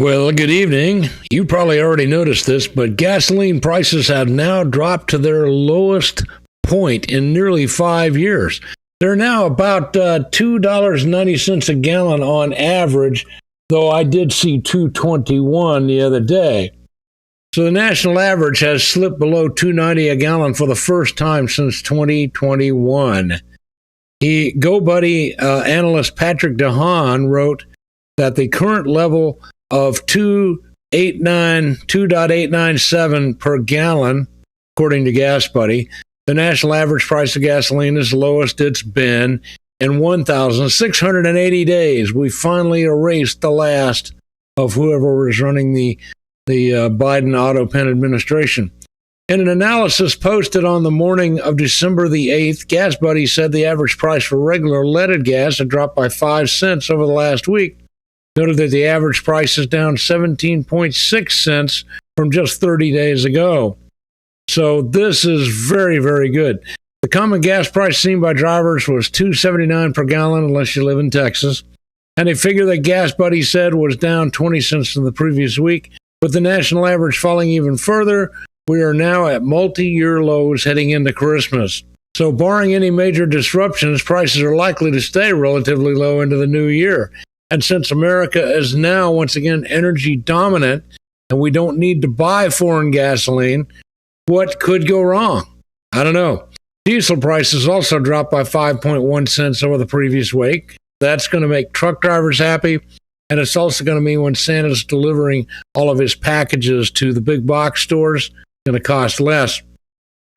Well, good evening. You probably already noticed this, but gasoline prices have now dropped to their lowest point in nearly 5 years. They're now about $2.90 a gallon on average, though I did see 2.21 the other day. So the national average has slipped below 2.90 a gallon for the first time since 2021. GoBuddy analyst Patrick DeHaan wrote that the current level of 2.897 per gallon, according to GasBuddy, the national average price of gasoline is the lowest it's been in 1,680 days. We finally erased the last of whoever was running the Biden auto pen administration. In an analysis posted on the morning of December the 8th, GasBuddy said the average price for regular leaded gas had dropped by 5 cents over the last week. Noted that the average price is down 17.6 cents from just 30 days ago. So this is very, very good. The common gas price seen by drivers was $2.79 per gallon unless you live in Texas. And a figure that GasBuddy said was down 20 cents from the previous week. With the national average falling even further, we are now at multi-year lows heading into Christmas. So barring any major disruptions, prices are likely to stay relatively low into the new year. And since America is now, once again, energy dominant, and we don't need to buy foreign gasoline, what could go wrong? I don't know. Diesel prices also dropped by 5.1 cents over the previous week. That's going to make truck drivers happy, and it's also going to mean when Santa's delivering all of his packages to the big box stores, it's going to cost less.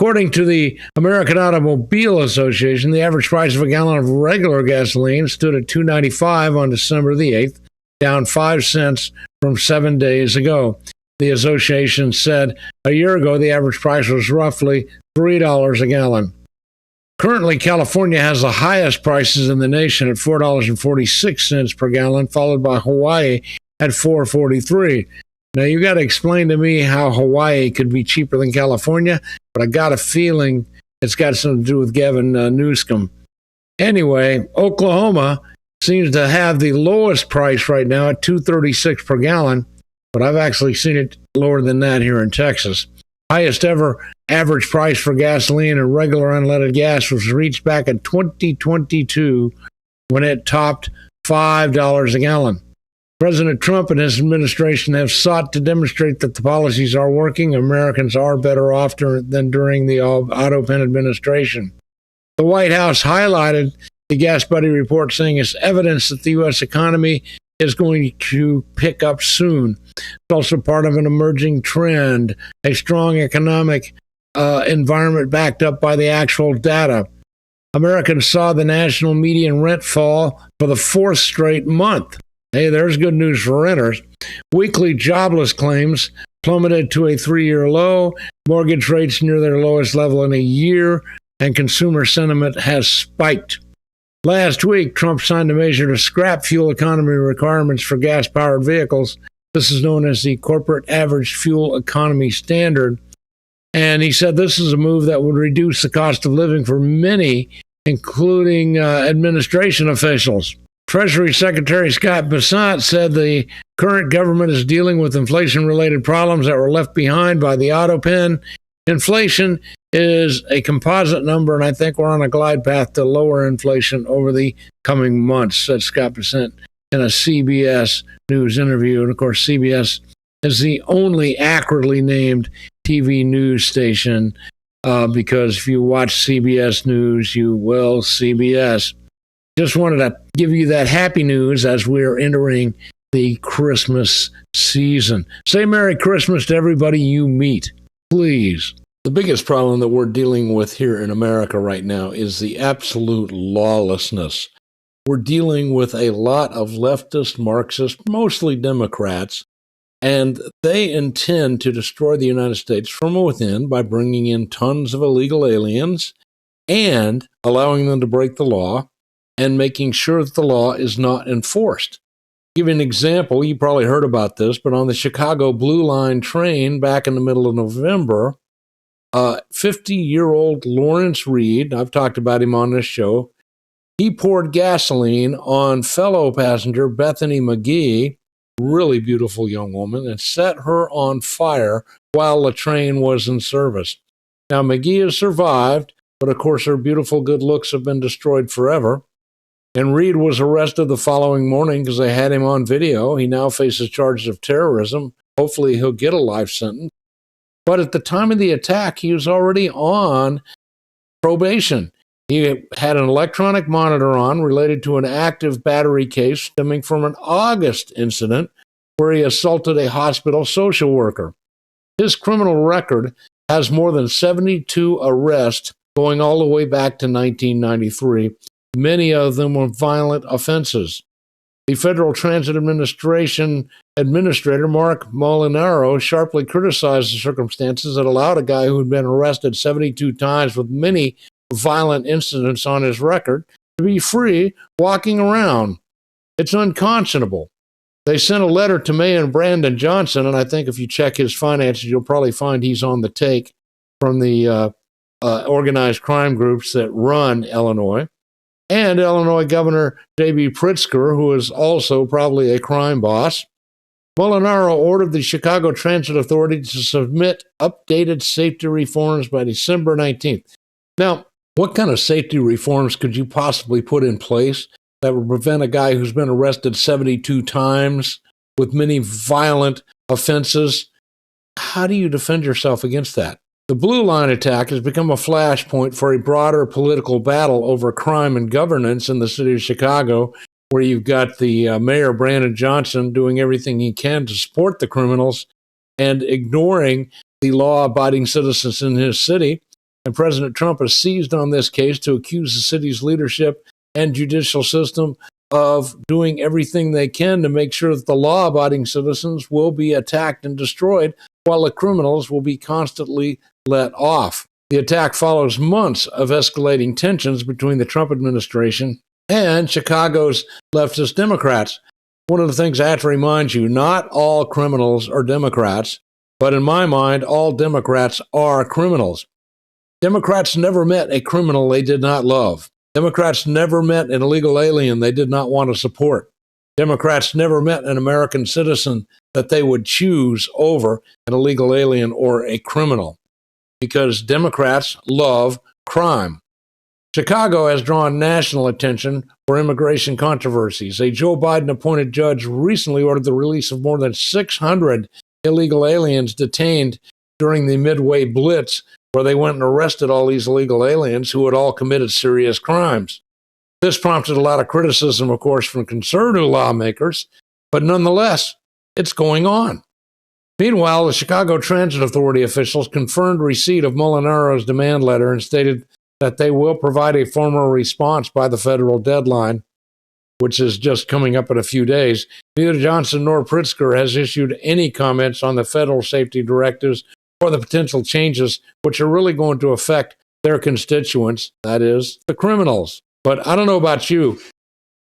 According to the American Automobile Association, the average price of a gallon of regular gasoline stood at $2.95 on December the 8th, down 5 cents from 7 days ago. The association said a year ago the average price was roughly $3 a gallon. Currently, California has the highest prices in the nation at $4.46 per gallon, followed by Hawaii at $4.43. Now, you got to explain to me how Hawaii could be cheaper than California, but I got a feeling it's got something to do with Gavin Newsom. Anyway, Oklahoma seems to have the lowest price right now at $2.36 per gallon, but I've actually seen it lower than that here in Texas. Highest ever average price for gasoline and regular unleaded gas was reached back in 2022 when it topped $5 a gallon. President Trump and his administration have sought to demonstrate that the policies are working. Americans are better off than during the auto pen administration. The White House highlighted the GasBuddy report, saying it's evidence that the U.S. economy is going to pick up soon. It's also part of an emerging trend, a strong economic environment backed up by the actual data. Americans saw the national median rent fall for the fourth straight month. Hey, there's good news for renters. Weekly jobless claims plummeted to a 3-year low, mortgage rates near their lowest level in a year, and consumer sentiment has spiked. Last week, Trump signed a measure to scrap fuel economy requirements for gas-powered vehicles. This is known as the Corporate Average Fuel Economy Standard. And he said this is a move that would reduce the cost of living for many, including administration officials. Treasury Secretary Scott Bessent said the current government is dealing with inflation-related problems that were left behind by the auto pen. Inflation is a composite number, and I think we're on a glide path to lower inflation over the coming months, said Scott Bessent in a CBS News interview. And, of course, CBS is the only accurately named TV news station because if you watch CBS News, you will CBS. Just wanted to give you that happy news as we're entering the Christmas season. Say Merry Christmas to everybody you meet, please. The biggest problem that we're dealing with here in America right now is the absolute lawlessness. We're dealing with a lot of leftist, Marxist, mostly Democrats, and they intend to destroy the United States from within by bringing in tons of illegal aliens and allowing them to break the law and making sure that the law is not enforced. Give you an example, you probably heard about this, but on the Chicago Blue Line train back in the middle of November, 50-year-old Lawrence Reed, I've talked about him on this show, he poured gasoline on fellow passenger Bethany McGee, really beautiful young woman, and set her on fire while the train was in service. Now, McGee has survived, but of course her beautiful good looks have been destroyed forever. And Reed was arrested the following morning because they had him on video. He now faces charges of terrorism. Hopefully he'll get a life sentence. But at the time of the attack, he was already on probation. He had an electronic monitor on related to an active battery case stemming from an August incident where he assaulted a hospital social worker. His criminal record has more than 72 arrests going all the way back to 1993. Many of them were violent offenses. The Federal Transit Administration Administrator Mark Molinaro sharply criticized the circumstances that allowed a guy who had been arrested 72 times with many violent incidents on his record to be free walking around. It's unconscionable. They sent a letter to Mayor Brandon Johnson, and I think if you check his finances, you'll probably find he's on the take from the organized crime groups that run Illinois. And Illinois Governor J.B. Pritzker, who is also probably a crime boss. Molinaro ordered the Chicago Transit Authority to submit updated safety reforms by December 19th. Now, what kind of safety reforms could you possibly put in place that would prevent a guy who's been arrested 72 times with many violent offenses? How do you defend yourself against that? The Blue Line attack has become a flashpoint for a broader political battle over crime and governance in the city of Chicago, where you've got the Mayor Brandon Johnson doing everything he can to support the criminals and ignoring the law-abiding citizens in his city. And President Trump has seized on this case to accuse the city's leadership and judicial system of doing everything they can to make sure that the law-abiding citizens will be attacked and destroyed while the criminals will be constantly let off. The attack follows months of escalating tensions between the Trump administration and Chicago's leftist Democrats. One of the things I have to remind you, not all criminals are Democrats, but in my mind, all Democrats are criminals. Democrats never met a criminal they did not love. Democrats never met an illegal alien they did not want to support. Democrats never met an American citizen that they would choose over an illegal alien or a criminal, because Democrats love crime. Chicago has drawn national attention for immigration controversies. A Joe Biden-appointed judge recently ordered the release of more than 600 illegal aliens detained during the Midway Blitz, where they went and arrested all these illegal aliens who had all committed serious crimes. This prompted a lot of criticism, of course, from conservative lawmakers, but nonetheless, it's going on. Meanwhile, the Chicago Transit Authority officials confirmed receipt of Molinaro's demand letter and stated that they will provide a formal response by the federal deadline, which is just coming up in a few days. Neither Johnson nor Pritzker has issued any comments on the federal safety directives or the potential changes which are really going to affect their constituents, that is, the criminals. But I don't know about you.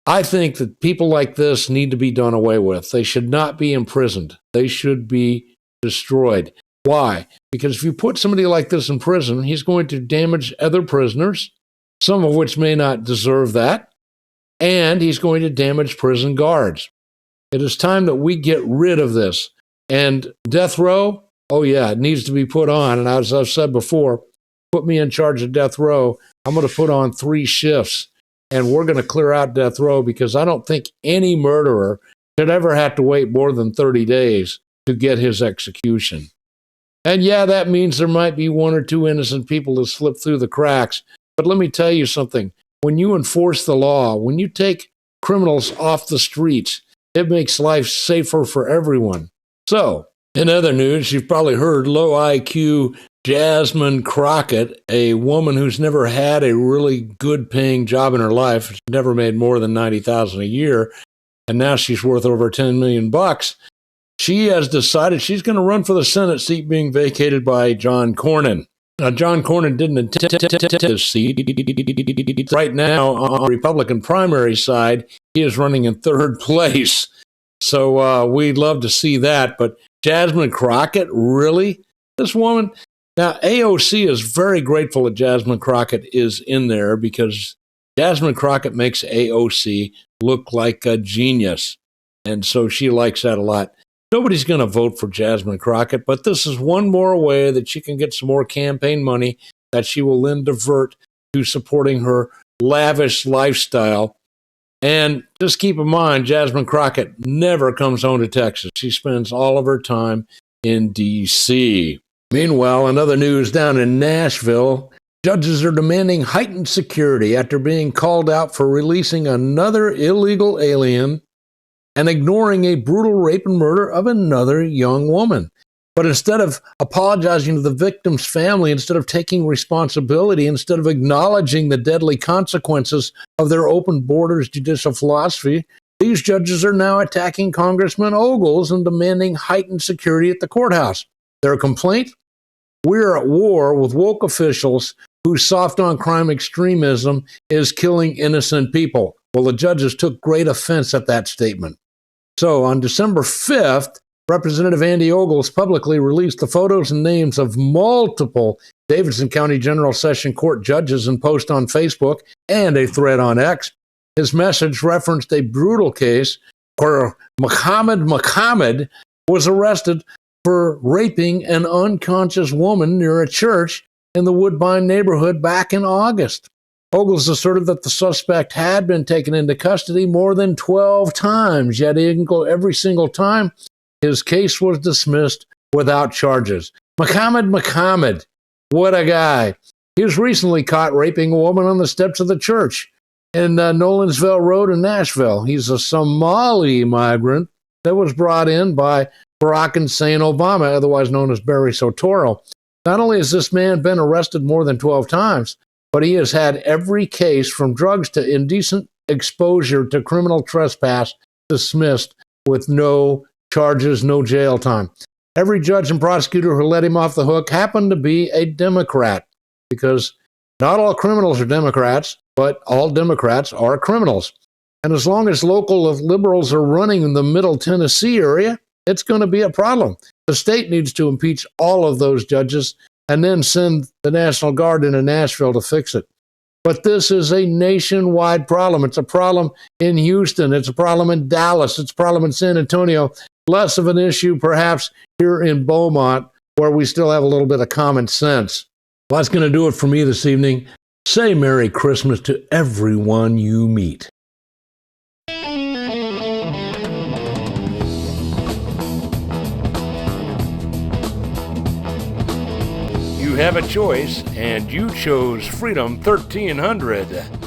I think that people like this need to be done away with. They should not be imprisoned. They should be destroyed. Why? Because if you put somebody like this in prison, he's going to damage other prisoners, some of which may not deserve that, and he's going to damage prison guards. It is time that we get rid of this. And death row, oh yeah, it needs to be put on. And as I've said before, put me in charge of death row. I'm going to put on 3 shifts, and we're going to clear out death row, because I don't think any murderer should ever have to wait more than 30 days to get his execution. And yeah, that means there might be 1 or 2 innocent people that slip through the cracks. But let me tell you something. When you enforce the law, when you take criminals off the streets, it makes life safer for everyone. So, in other news, you've probably heard low IQ Jasmine Crockett, a woman who's never had a really good paying job in her life. She's never made more than $90,000 a year, and now she's worth over $10 million. She has decided she's going to run for the Senate seat being vacated by John Cornyn. Now, John Cornyn didn't intend this seat. Right now, on the Republican primary side, he is running in 3rd place. So we'd love to see that. But Jasmine Crockett, really? This woman? Now, AOC is very grateful that Jasmine Crockett is in there, because Jasmine Crockett makes AOC look like a genius. And so she likes that a lot. Nobody's going to vote for Jasmine Crockett, but this is one more way that she can get some more campaign money that she will then divert to supporting her lavish lifestyle. And just keep in mind, Jasmine Crockett never comes home to Texas. She spends all of her time in D.C. Meanwhile, in other news down in Nashville, judges are demanding heightened security after being called out for releasing another illegal alien and ignoring a brutal rape and murder of another young woman. But instead of apologizing to the victim's family, instead of taking responsibility, instead of acknowledging the deadly consequences of their open borders judicial philosophy, these judges are now attacking Congressman Ogles and demanding heightened security at the courthouse. Their complaint? We're at war with woke officials whose soft-on-crime extremism is killing innocent people. Well, the judges took great offense at that statement. So on December 5th, Representative Andy Ogles publicly released the photos and names of multiple Davidson County General Session Court judges in post on Facebook and a thread on X. His message referenced a brutal case where Muhammad was arrested for raping an unconscious woman near a church in the Woodbine neighborhood back in August. Ogles asserted that the suspect had been taken into custody more than 12 times, yet he didn't go every single time. His case was dismissed without charges. Muhammad, what a guy. He was recently caught raping a woman on the steps of the church in Nolensville Road in Nashville. He's a Somali migrant that was brought in by Barack Hussein Obama, otherwise known as Barry Soetoro. Not only has this man been arrested more than 12 times, but he has had every case from drugs to indecent exposure to criminal trespass dismissed with no charges, no jail time. Every judge and prosecutor who let him off the hook happened to be a Democrat, because not all criminals are Democrats, but all Democrats are criminals. And as long as local liberals are running in the Middle Tennessee area, it's going to be a problem. The state needs to impeach all of those judges and then send the National Guard into Nashville to fix it. But this is a nationwide problem. It's a problem in Houston. It's a problem in Dallas. It's a problem in San Antonio. Less of an issue, perhaps, here in Beaumont, where we still have a little bit of common sense. Well, that's going to do it for me this evening. Say Merry Christmas to everyone you meet. You have a choice, and you chose Freedom 1300.